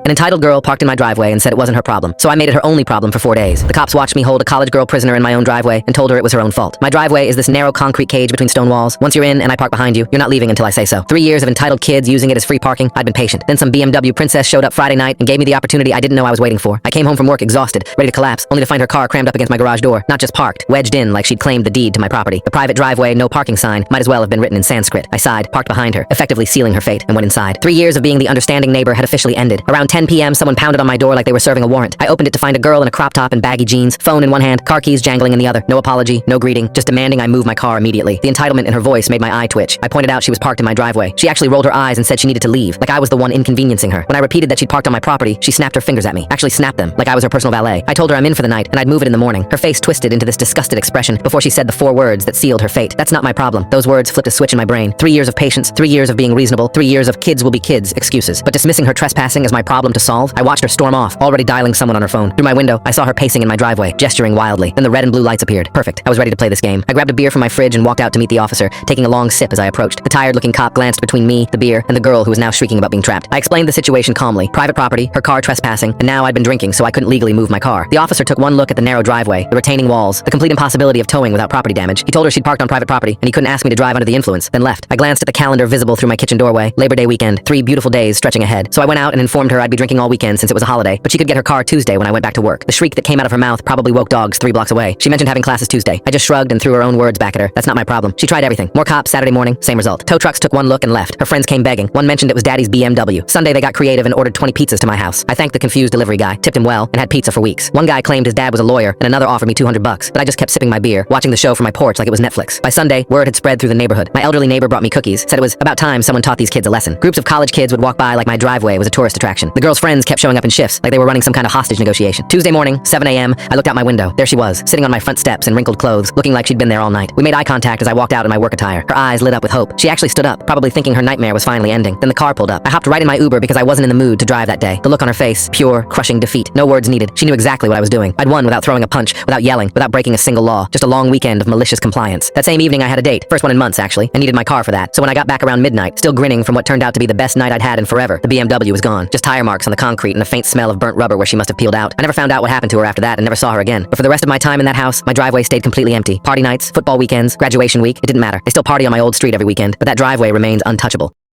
An entitled girl parked in my driveway and said it wasn't her problem, so I made it her only problem for 4 days. The cops watched me hold a college girl prisoner in my own driveway and told her it was her own fault. My driveway is this narrow concrete cage between stone walls. Once you're in and I park behind you, you're not leaving until I say so. 3 years of entitled kids using it as free parking. I'd been patient. Then some BMW princess showed up Friday night and gave me the opportunity I didn't know I was waiting for. I came home from work exhausted, ready to collapse, only to find her car crammed up against my garage door. Not just parked, wedged in like she'd claimed the deed to my property. The private driveway, no parking sign might as well have been written in Sanskrit. I sighed, parked behind her, effectively sealing her fate, and went inside. 3 years of being the understanding neighbor had officially ended. Around 10 p.m., someone pounded on my door like they were serving a warrant. I opened it to find a girl in a crop top and baggy jeans, phone in one hand, car keys jangling in the other. No apology, no greeting, just demanding I move my car immediately. The entitlement in her voice made my eye twitch. I pointed out she was parked in my driveway. She actually rolled her eyes and said she needed to leave, like I was the one inconveniencing her. When I repeated that she'd parked on my property, she snapped her fingers at me. Actually snapped them, like I was her personal valet. I told her I'm in for the night, and I'd move it in the morning. Her face twisted into this disgusted expression before she said the 4 words that sealed her fate. That's not my problem. Those words flipped a switch in my brain. 3 years of patience, 3 years of being reasonable, 3 years of kids will be kids excuses. But dismissing her trespassing as my problem to solve, I watched her storm off, already dialing someone on her phone. Through my window, I saw her pacing in my driveway, gesturing wildly. Then the red and blue lights appeared. Perfect. I was ready to play this game. I grabbed a beer from my fridge and walked out to meet the officer, taking a long sip as I approached. The tired-looking cop glanced between me, the beer, and the girl who was now shrieking about being trapped. I explained the situation calmly. Private property, her car trespassing, and now I'd been drinking, so I couldn't legally move my car. The officer took one look at the narrow driveway, the retaining walls, the complete impossibility of towing without property damage. He told her she'd parked on private property, and he couldn't ask me to drive under the influence, then left. I glanced at the calendar visible through my kitchen doorway. Labor Day weekend, 3 beautiful days stretching ahead. So I went out and informed her I'd be drinking all weekend since it was a holiday, but she could get her car Tuesday when I went back to work. The shriek that came out of her mouth probably woke dogs 3 blocks away. She mentioned having classes Tuesday. I just shrugged and threw her own words back at her. That's not my problem. She tried everything. More cops Saturday morning, same result. Tow trucks took one look and left. Her friends came begging. One mentioned it was Daddy's BMW. Sunday they got creative and ordered 20 pizzas to my house. I thanked the confused delivery guy, tipped him well, and had pizza for weeks. One guy claimed his dad was a lawyer, and another offered me $200, but I just kept sipping my beer, watching the show from my porch like it was Netflix. By Sunday, word had spread through the neighborhood. My elderly neighbor brought me cookies, said it was about time someone taught these kids a lesson. Groups of college kids would walk by like my driveway was a tourist attraction. The girl's friends kept showing up in shifts, like they were running some kind of hostage negotiation. Tuesday morning, 7 a.m., I looked out my window. There she was, sitting on my front steps in wrinkled clothes, looking like she'd been there all night. We made eye contact as I walked out in my work attire. Her eyes lit up with hope. She actually stood up, probably thinking her nightmare was finally ending. Then the car pulled up. I hopped right in my Uber because I wasn't in the mood to drive that day. The look on her face, pure, crushing defeat. No words needed. She knew exactly what I was doing. I'd won without throwing a punch, without yelling, without breaking a single law. Just a long weekend of malicious compliance. That same evening I had a date. First one in months, actually. I needed my car for that. So when I got back around midnight, still grinning from what turned out to be the best night I'd had in forever, the BMW was gone. Just tire marks on the concrete and a faint smell of burnt rubber where she must have peeled out. I never found out what happened to her after that and never saw her again. But for the rest of my time in that house, my driveway stayed completely empty. Party nights, football weekends, graduation week, it didn't matter. I still party on my old street every weekend, but that driveway remains untouchable.